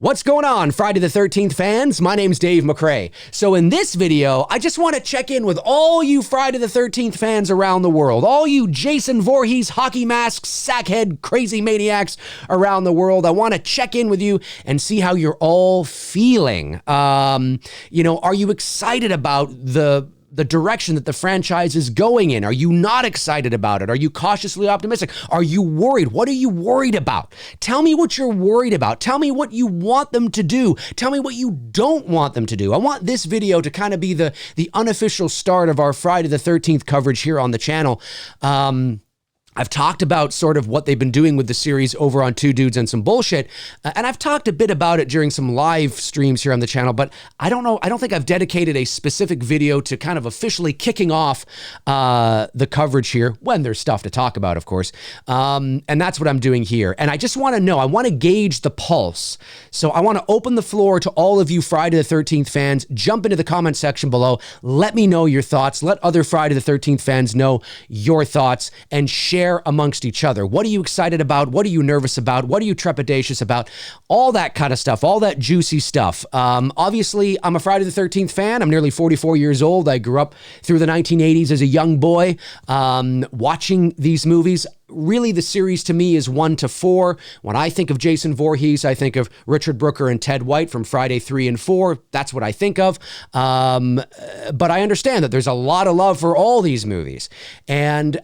What's going on, Friday the 13th fans? My name's Dave McRae. So in this video, I just want to check in with all you Friday the 13th fans around the world, all you Jason Voorhees, hockey masks, sackhead, crazy maniacs around the world. I want to check in with you and see how you're all feeling. Are you excited about the direction that the franchise is going in? Are you not excited about it? Are you cautiously optimistic? Are you worried? What are you worried about? Tell me what you're worried about. Tell me what you want them to do. Tell me what you don't want them to do. I want this video to kind of be the unofficial start of our Friday the 13th coverage here on the channel. I've talked about sort of what they've been doing with the series over on Two Dudes and Some Bullshit. And I've talked a bit about it during some live streams here on the channel, but I don't think I've dedicated a specific video to kind of officially kicking off the coverage here, when there's stuff to talk about, of course. And that's what I'm doing here. And I just want to know, I want to gauge the pulse. So I want to open the floor to all of you Friday the 13th fans. Jump into the comment section below. Let me know your thoughts. Let other Friday the 13th fans know your thoughts and share amongst each other. What are you excited about? What are you nervous about? What are you trepidatious about? All that kind of stuff, all that juicy stuff. Obviously, I'm a Friday the 13th fan. I'm nearly 44 years old. I grew up through the 1980s as a young boy, watching these movies. Really, the series to me is 1 to 4. When I think of Jason Voorhees, I think of Richard Brooker and Ted White from Friday 3 and 4. That's what I think of. But I understand that there's a lot of love for all these movies. And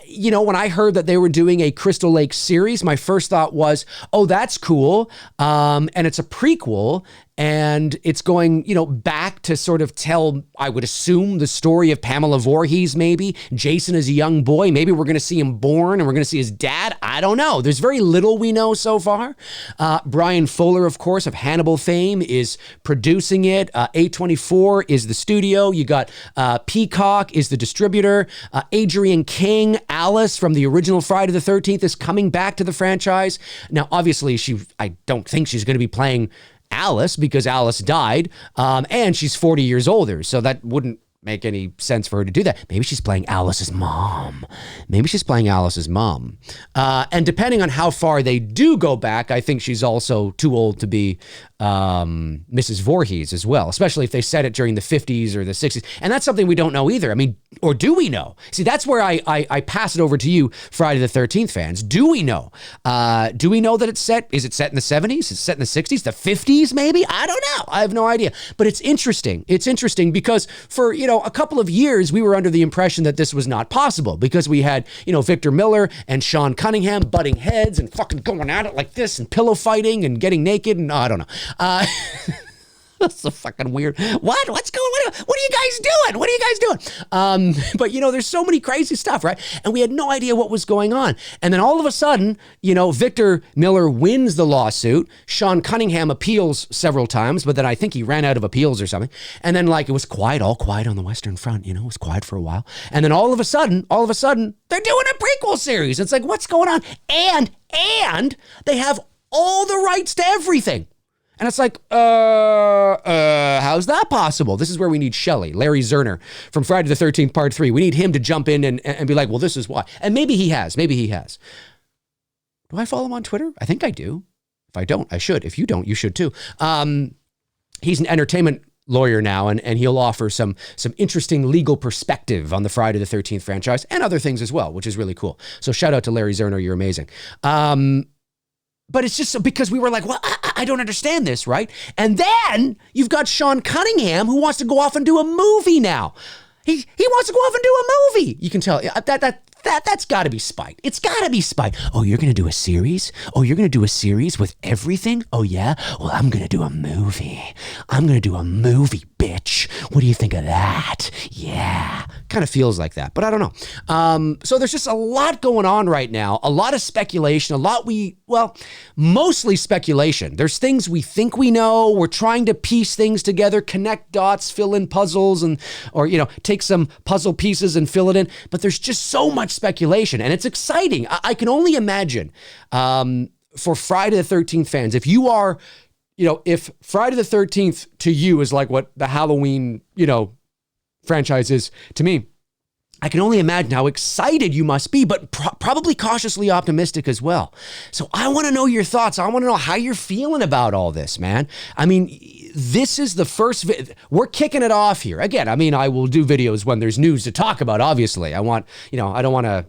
when I heard that they were doing a Crystal Lake series, my first thought was, oh, that's cool. And it's a prequel. And it's going, back to sort of tell, I would assume, the story of Pamela Voorhees, maybe. Jason is a young boy. Maybe we're going to see him born and we're going to see his dad. I don't know. There's very little we know so far. Brian Fuller, of course, of Hannibal fame, is producing it. A24 is the studio. You got Peacock is the distributor. Adrienne King, Alice from the original Friday the 13th, is coming back to the franchise. Now, obviously, I don't think she's going to be playing Alice because Alice died, and she's 40 years older, so that wouldn't make any sense for her to do that. Maybe she's playing Alice's mom. And depending on how far they do go back, I think she's also too old to be Mrs. Voorhees as well, especially if they set it during the 50s or the 60s. And that's something we don't know either. I mean, or do we know? See, that's where I pass it over to you, Friday the 13th fans. Do we know? Do we know that it's set? Is it set in the 70s? Is it set in the 60s? The 50s, maybe? I don't know. I have no idea. But it's interesting. It's interesting because for, a couple of years, we were under the impression that this was not possible because we had, Victor Miller and Sean Cunningham butting heads and fucking going at it like this and pillow fighting and getting naked and I don't know. That's so fucking weird. What's going on? What are you guys doing? But there's so many crazy stuff, right? And we had no idea what was going on. And then all of a sudden, Victor Miller wins the lawsuit. Sean Cunningham appeals several times, but then I think he ran out of appeals or something. And then it was all quiet on the Western Front, it was quiet for a while. And then all of a sudden, they're doing a prequel series. It's like, what's going on? And they have all the rights to everything. And it's like, how's that possible? This is where we need Shelley, Larry Zerner from Friday the 13th Part 3. We need him to jump in and be like, well, this is why. And maybe he has. Do I follow him on Twitter? I think I do. If I don't, I should. If you don't, you should too. He's an entertainment lawyer now, and he'll offer some interesting legal perspective on the Friday the 13th franchise and other things as well, which is really cool. So shout out to Larry Zerner. You're amazing. But it's just because we were like, well, I don't understand this, right? And then you've got Sean Cunningham who wants to go off and do a movie now. He wants to go off and do a movie. You can tell that's got to be spite. It's got to be spite. Oh, you're going to do a series? Oh, you're going to do a series with everything? Oh, yeah? Well, I'm going to do a movie. Bitch. What do you think of that? Yeah. Kind of feels like that, but I don't know. So there's just a lot going on right now, a lot of speculation, mostly speculation. There's things we think we know. We're trying to piece things together, connect dots, fill in puzzles or take some puzzle pieces and fill it in. But there's just so much speculation and it's exciting. I can only imagine for Friday the 13th fans, if you are, if Friday the 13th to you is like what the Halloween, franchise is to me, I can only imagine how excited you must be, but probably cautiously optimistic as well. So I want to know your thoughts. I want to know how you're feeling about all this, man. I mean, this is the first, we're kicking it off here. Again, I mean, I will do videos when there's news to talk about, obviously. I want, I don't want to,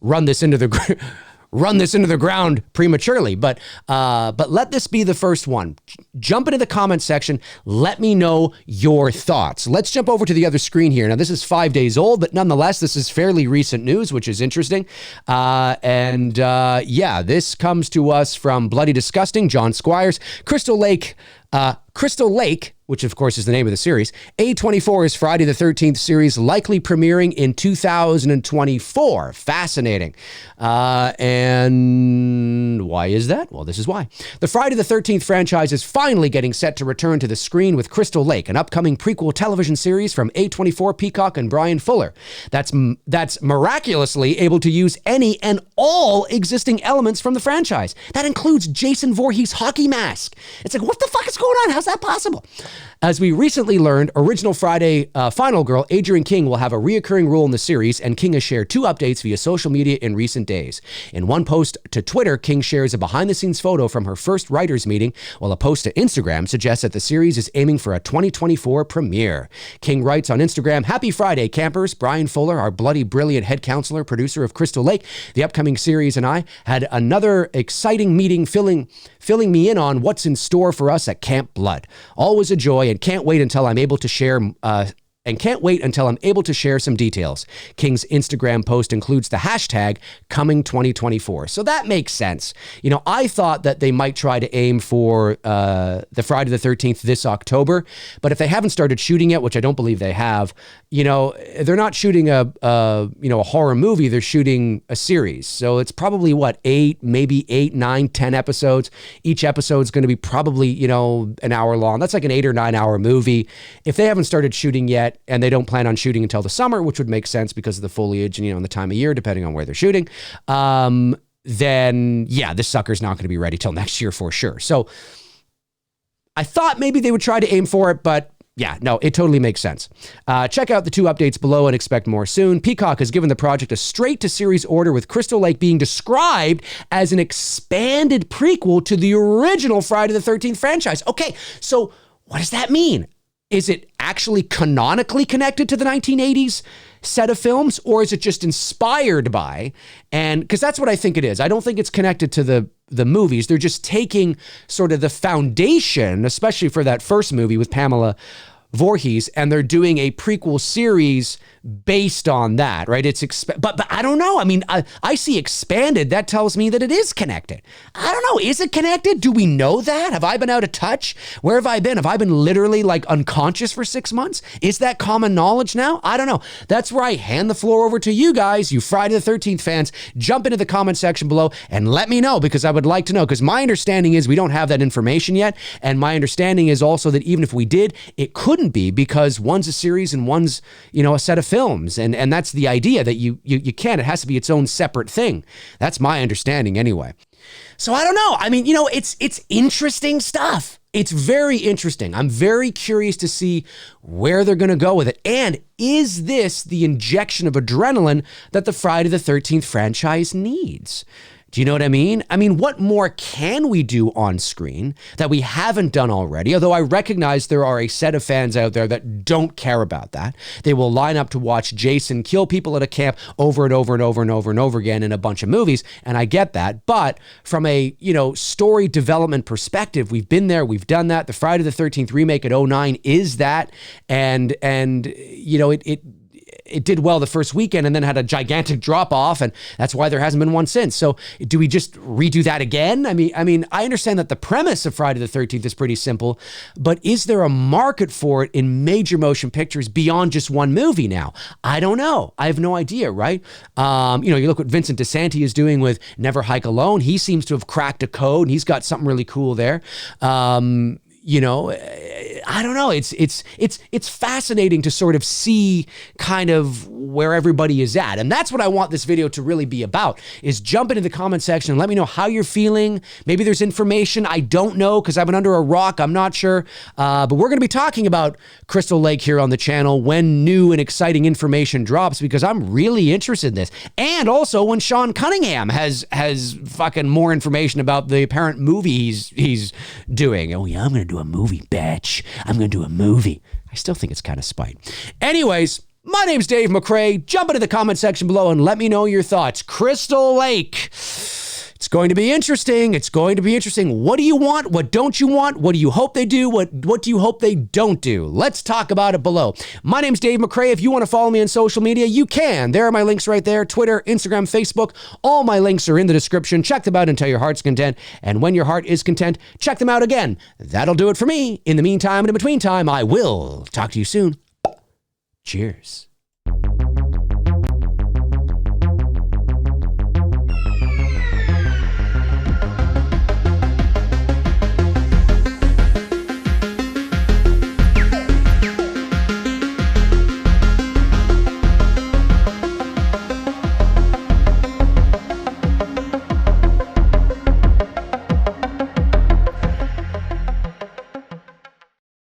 run this into the ground prematurely, but let this be the first one. Jump into the comment section. Let me know your thoughts. Let's jump over to the other screen here. Now, this is 5 days old, but nonetheless, this is fairly recent news, which is interesting. This comes to us from Bloody Disgusting, John Squires, Crystal Lake, which of course is the name of the series. A24 is Friday the 13th series, likely premiering in 2024. Fascinating. And why is that? Well, this is why. The Friday the 13th franchise is finally getting set to return to the screen with Crystal Lake, an upcoming prequel television series from A24, Peacock, and Brian Fuller. That's miraculously able to use any and all existing elements from the franchise. That includes Jason Voorhees' hockey mask. It's like, what the fuck is going on? How's that possible? As we recently learned, original Friday final girl Adrienne King will have a reoccurring role in the series, and King has shared 2 updates via social media in recent days. In one post to Twitter, King shares a behind-the-scenes photo from her first writers' meeting, while a post to Instagram suggests that the series is aiming for a 2024 premiere. King writes on Instagram, "Happy Friday, campers. Brian Fuller, our bloody brilliant head counselor, producer of Crystal Lake, the upcoming series, and I had another exciting meeting filling me in on what's in store for us at Camp Blood. Always a joy, and can't wait until I'm able to share some details." King's Instagram post includes the hashtag coming 2024. So that makes sense. I thought that they might try to aim for the Friday the 13th this October, but if they haven't started shooting yet, which I don't believe they have, they're not shooting a horror movie, they're shooting a series. So it's probably 8, 9, 10 episodes. Each episode's going to be probably, an hour long. That's like an 8 or 9 hour movie. If they haven't started shooting yet, and they don't plan on shooting until the summer, which would make sense because of the foliage and, and the time of year, depending on where they're shooting, then this sucker's not going to be ready till next year for sure. So I thought maybe they would try to aim for it, but no, it totally makes sense. Check out the 2 updates below and expect more soon. Peacock has given the project a straight-to-series order, with Crystal Lake being described as an expanded prequel to the original Friday the 13th franchise. Okay, so what does that mean? Is it actually canonically connected to the 1980s set of films, or is it just inspired by? And because that's what I think it is. I don't think it's connected to the movies. They're just taking sort of the foundation, especially for that first movie with Pamela Voorhees, and they're doing a prequel series based on that, right? But I don't know. I mean, I see expanded. That tells me that it is connected. I don't know. Is it connected? Do we know that? Have I been out of touch? Where have I been? Have I been literally unconscious for 6 months? Is that common knowledge now? I don't know. That's where I hand the floor over to you guys, you Friday the 13th fans. Jump into the comment section below and let me know, because I would like to know, because my understanding is we don't have that information yet. And my understanding is also that even if we did, it couldn't be, because one's a series and one's, a set of films. And that's the idea, that you can't. It has to be its own separate thing. That's my understanding anyway. So I don't know. I mean, it's interesting stuff. It's very interesting. I'm very curious to see where they're going to go with it. And is this the injection of adrenaline that the Friday the 13th franchise needs? Do you know what I mean? I mean, what more can we do on screen that we haven't done already? Although I recognize there are a set of fans out there that don't care about that. They will line up to watch Jason kill people at a camp over and over and over and over and over again in a bunch of movies, and I get that. But from a, story development perspective, we've been there, we've done that. The Friday the 13th remake at 2009 is that, and it did well the first weekend and then had a gigantic drop off, and that's why there hasn't been one since. So do we just redo that again? I mean, I understand that the premise of Friday the 13th is pretty simple, but is there a market for it in major motion pictures beyond just one movie now? I don't know. I have no idea, right? You look what Vincent DeSanti is doing with Never Hike Alone. He seems to have cracked a code, and he's got something really cool there. I don't know. It's fascinating to sort of see kind of where everybody is at. And that's what I want this video to really be about, is jump into the comment section and let me know how you're feeling. Maybe there's information I don't know because I've been under a rock. I'm not sure. But we're going to be talking about Crystal Lake here on the channel when new and exciting information drops, because I'm really interested in this. And also when Sean Cunningham has fucking more information about the apparent movie he's doing. Oh yeah, I'm going to do a movie, bitch. I'm going to do a movie. I still think it's kind of spite. Anyways, my name's Dave McRae. Jump into the comment section below and let me know your thoughts. Crystal Lake. It's going to be interesting. It's going to be interesting. What do you want? What don't you want? What do you hope they do? What do you hope they don't do? Let's talk about it below. My name's Dave McRae. If you want to follow me on social media, you can. There are my links right there. Twitter, Instagram, Facebook. All my links are in the description. Check them out until your heart's content. And when your heart is content, check them out again. That'll do it for me. In the meantime and in between time, I will talk to you soon. Cheers.